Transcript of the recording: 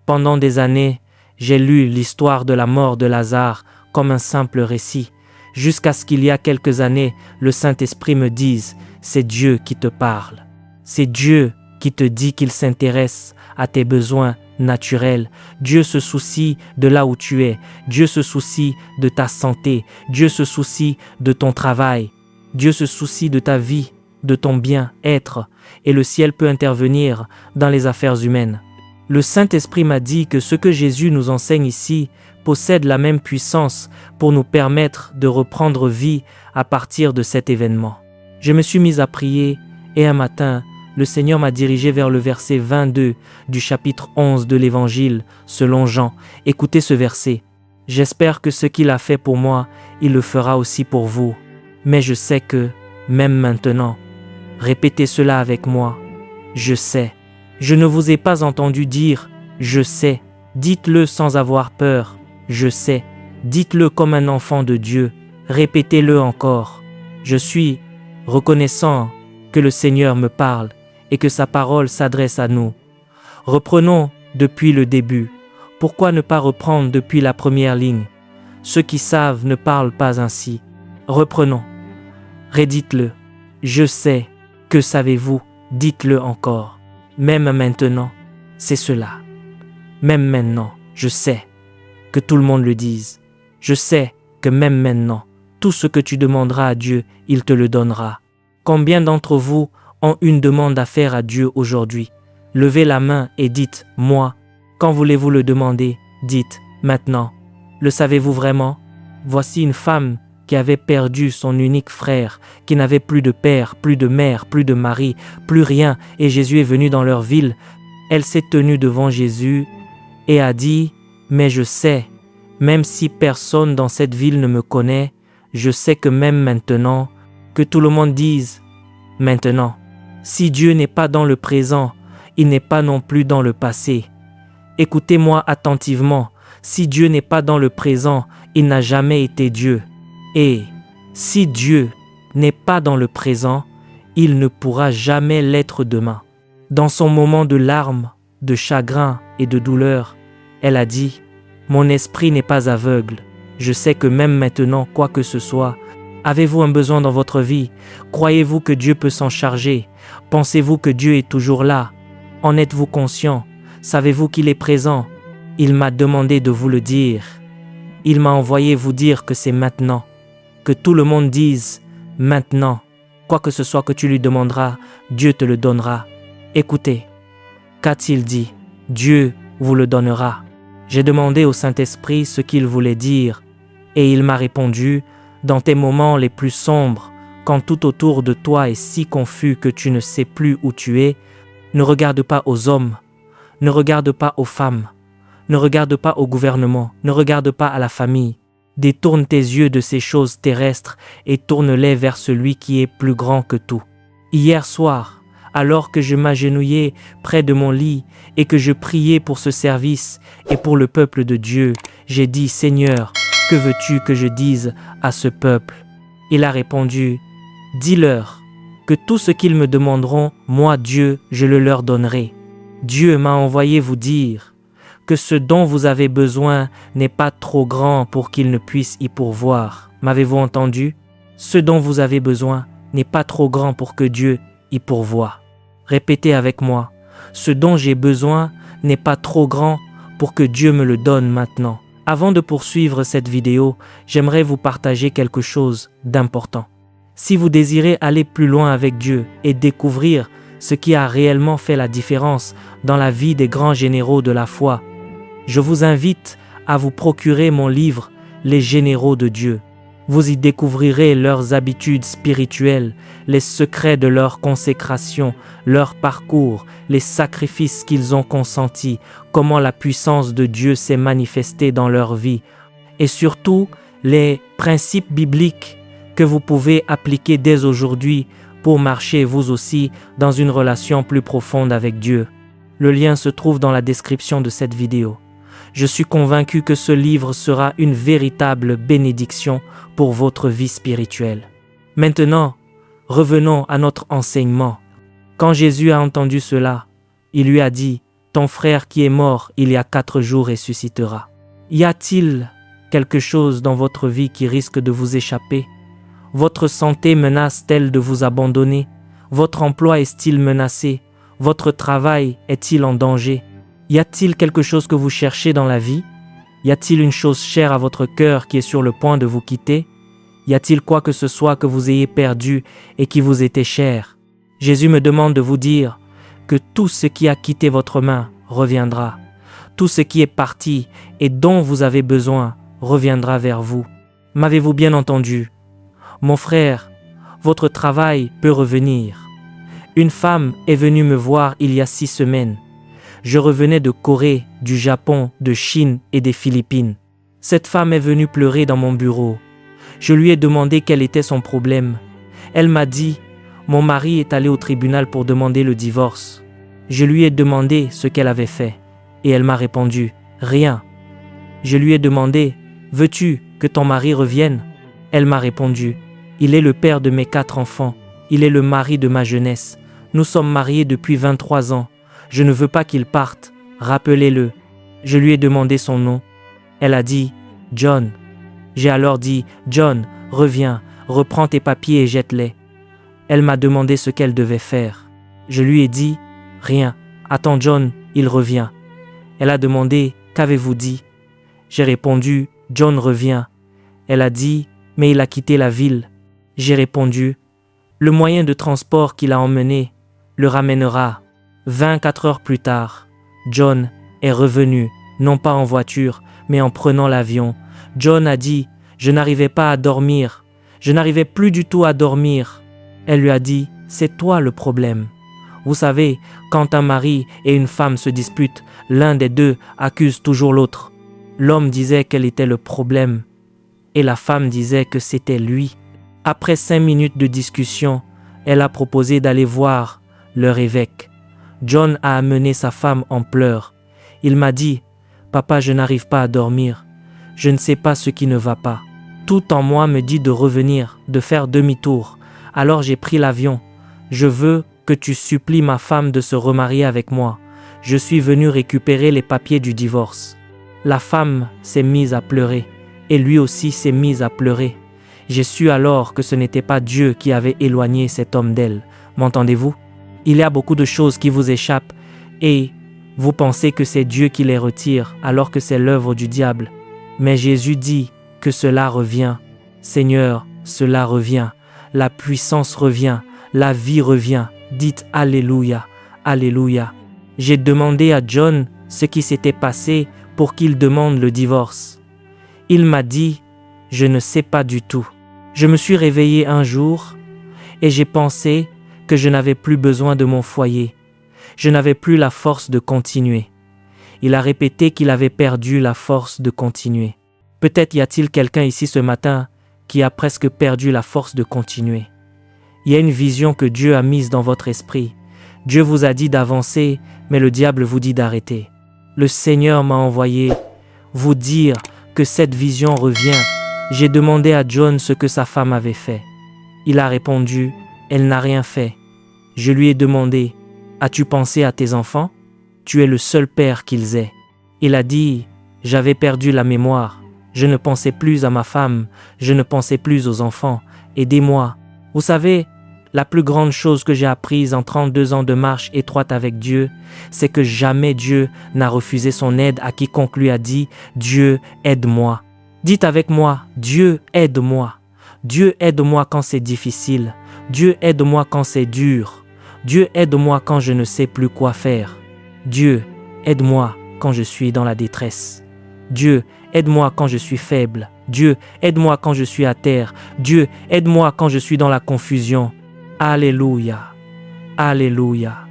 Pendant des années, j'ai lu l'histoire de la mort de Lazare comme un simple récit, jusqu'à ce qu'il y a quelques années, le Saint-Esprit me dise « c'est Dieu qui te parle ». C'est Dieu qui te dit qu'il s'intéresse à tes besoins naturels. Dieu se soucie de là où tu es. Dieu se soucie de ta santé. Dieu se soucie de ton travail. Dieu se soucie de ta vie, de ton bien-être. Et le ciel peut intervenir dans les affaires humaines. Le Saint-Esprit m'a dit que ce que Jésus nous enseigne ici possède la même puissance pour nous permettre de reprendre vie à partir de cet événement. Je me suis mis à prier et un matin, le Seigneur m'a dirigé vers le verset 22 du chapitre 11 de l'Évangile selon Jean. Écoutez ce verset. « J'espère que ce qu'il a fait pour moi, il le fera aussi pour vous. Mais je sais que, même maintenant, répétez cela avec moi, je sais. Je ne vous ai pas entendu dire « je sais ». Dites-le sans avoir peur. Je sais. Dites-le comme un enfant de Dieu. Répétez-le encore. Je suis reconnaissant que le Seigneur me parle et que sa parole s'adresse à nous. Reprenons depuis le début. Pourquoi ne pas reprendre depuis la première ligne? Ceux qui savent ne parlent pas ainsi. Reprenons. Redites-le. Je sais. Que savez-vous? Dites-le encore. Même maintenant, c'est cela. Même maintenant, je sais. Que tout le monde le dise. Je sais que même maintenant, tout ce que tu demanderas à Dieu, il te le donnera. Combien d'entre vous ont une demande à faire à Dieu aujourd'hui? Levez la main et dites « moi ». Quand voulez-vous le demander? Dites « maintenant ». Le savez-vous vraiment? Voici une femme qui avait perdu son unique frère, qui n'avait plus de père, plus de mère, plus de mari, plus rien, et Jésus est venu dans leur ville. Elle s'est tenue devant Jésus et a dit « mais je sais, même si personne dans cette ville ne me connaît, je sais que même maintenant, que tout le monde dise « maintenant ». Si Dieu n'est pas dans le présent, il n'est pas non plus dans le passé. Écoutez-moi attentivement, si Dieu n'est pas dans le présent, il n'a jamais été Dieu. Et si Dieu n'est pas dans le présent, il ne pourra jamais l'être demain. Dans son moment de larmes, de chagrin et de douleur, elle a dit « Mon esprit n'est pas aveugle. Je sais que même maintenant, quoi que ce soit, avez-vous un besoin dans votre vie? Croyez-vous que Dieu peut s'en charger? Pensez-vous que Dieu est toujours là? En êtes-vous conscient? Savez-vous qu'il est présent? Il m'a demandé de vous le dire. Il m'a envoyé vous dire que c'est maintenant. Que tout le monde dise « maintenant ». Quoi que ce soit que tu lui demanderas, Dieu te le donnera. Écoutez, qu'a-t-il dit? Dieu vous le donnera. J'ai demandé au Saint-Esprit ce qu'il voulait dire et il m'a répondu « Dans tes moments les plus sombres, quand tout autour de toi est si confus que tu ne sais plus où tu es, ne regarde pas aux hommes, ne regarde pas aux femmes, ne regarde pas au gouvernement, ne regarde pas à la famille. Détourne tes yeux de ces choses terrestres et tourne-les vers celui qui est plus grand que tout. Hier soir, alors que je m'agenouillais près de mon lit et que je priais pour ce service et pour le peuple de Dieu, j'ai dit « Seigneur, que veux-tu que je dise à ce peuple ?» Il a répondu « Dis-leur que tout ce qu'ils me demanderont, moi Dieu, je le leur donnerai. » Dieu m'a envoyé vous dire que ce dont vous avez besoin n'est pas trop grand pour qu'il ne puisse y pourvoir. M'avez-vous entendu? Ce dont vous avez besoin n'est pas trop grand pour que Dieu y pourvoie. Répétez avec moi. Ce dont j'ai besoin n'est pas trop grand pour que Dieu me le donne maintenant. Avant de poursuivre cette vidéo, j'aimerais vous partager quelque chose d'important. Si vous désirez aller plus loin avec Dieu et découvrir ce qui a réellement fait la différence dans la vie des grands généraux de la foi, je vous invite à vous procurer mon livre « Les généraux de Dieu ». Vous y découvrirez leurs habitudes spirituelles, les secrets de leur consécration, leur parcours, les sacrifices qu'ils ont consentis, comment la puissance de Dieu s'est manifestée dans leur vie, et surtout les principes bibliques que vous pouvez appliquer dès aujourd'hui pour marcher vous aussi dans une relation plus profonde avec Dieu. Le lien se trouve dans la description de cette vidéo. Je suis convaincu que ce livre sera une véritable bénédiction pour votre vie spirituelle. Maintenant, revenons à notre enseignement. Quand Jésus a entendu cela, il lui a dit ton frère qui est mort il y a 4 jours ressuscitera. Y a-t-il quelque chose dans votre vie qui risque de vous échapper? Votre santé menace-t-elle de vous abandonner? Votre emploi est-il menacé? Votre travail est-il en danger? Y a-t-il quelque chose que vous cherchez dans la vie? Y a-t-il une chose chère à votre cœur qui est sur le point de vous quitter? Y a-t-il quoi que ce soit que vous ayez perdu et qui vous était cher? Jésus me demande de vous dire que tout ce qui a quitté votre main reviendra. Tout ce qui est parti et dont vous avez besoin reviendra vers vous. M'avez-vous bien entendu? Mon frère, votre travail peut revenir. Une femme est venue me voir il y a 6 semaines. Je revenais de Corée, du Japon, de Chine et des Philippines. Cette femme est venue pleurer dans mon bureau. Je lui ai demandé quel était son problème. Elle m'a dit, mon mari est allé au tribunal pour demander le divorce. Je lui ai demandé ce qu'elle avait fait. Et elle m'a répondu, rien. Je lui ai demandé, veux-tu que ton mari revienne? Elle m'a répondu, il est le père de mes 4 enfants. Il est le mari de ma jeunesse. Nous sommes mariés depuis 23 ans. Je ne veux pas qu'il parte. Rappelez-le. Je lui ai demandé son nom. Elle a dit, John. J'ai alors dit, John, reviens, reprends tes papiers et jette-les. Elle m'a demandé ce qu'elle devait faire. Je lui ai dit, rien. Attends John, il revient. Elle a demandé, qu'avez-vous dit? J'ai répondu, John revient. Elle a dit, mais il a quitté la ville. J'ai répondu, le moyen de transport qu'il a emmené le ramènera. 24 heures plus tard, John est revenu, non pas en voiture, mais en prenant l'avion. John a dit, je n'arrivais pas à dormir. Je n'arrivais plus du tout à dormir. Elle lui a dit, c'est toi le problème. Vous savez, quand un mari et une femme se disputent, l'un des deux accuse toujours l'autre. L'homme disait qu'elle était le problème et la femme disait que c'était lui. Après 5 minutes de discussion, elle a proposé d'aller voir leur évêque. John a amené sa femme en pleurs. Il m'a dit, « Papa, je n'arrive pas à dormir. Je ne sais pas ce qui ne va pas. » Tout en moi me dit de revenir, de faire demi-tour. Alors j'ai pris l'avion. Je veux que tu supplies ma femme de se remarier avec moi. Je suis venu récupérer les papiers du divorce. La femme s'est mise à pleurer et lui aussi s'est mis à pleurer. J'ai su alors que ce n'était pas Dieu qui avait éloigné cet homme d'elle. M'entendez-vous? Il y a beaucoup de choses qui vous échappent et vous pensez que c'est Dieu qui les retire alors que c'est l'œuvre du diable. Mais Jésus dit que cela revient. Seigneur, cela revient. La puissance revient. La vie revient. Dites Alléluia, Alléluia. J'ai demandé à John ce qui s'était passé pour qu'il demande le divorce. Il m'a dit, je ne sais pas du tout. Je me suis réveillé un jour et j'ai pensé que je n'avais plus besoin de mon foyer. Je n'avais plus la force de continuer. Il a répété qu'il avait perdu la force de continuer. Peut-être y a-t-il quelqu'un ici ce matin qui a presque perdu la force de continuer. Il y a une vision que Dieu a mise dans votre esprit. Dieu vous a dit d'avancer, mais le diable vous dit d'arrêter. Le Seigneur m'a envoyé vous dire que cette vision revient. J'ai demandé à John ce que sa femme avait fait. Il a répondu, elle n'a rien fait. Je lui ai demandé, as-tu pensé à tes enfants? Tu es le seul père qu'ils aient. Il a dit, j'avais perdu la mémoire. Je ne pensais plus à ma femme. Je ne pensais plus aux enfants. Aidez-moi. Vous savez, la plus grande chose que j'ai apprise en 32 ans de marche étroite avec Dieu, c'est que jamais Dieu n'a refusé son aide à quiconque lui a dit « Dieu, aide-moi ». Dites avec moi « Dieu, aide-moi ». Dieu, aide-moi quand c'est difficile. Dieu, aide-moi quand c'est dur. Dieu, aide-moi quand je ne sais plus quoi faire. Dieu, aide-moi quand je suis dans la détresse. Dieu, aide-moi quand je suis faible. Dieu, aide-moi quand je suis à terre. Dieu, aide-moi quand je suis dans la confusion. Alléluia. Alléluia.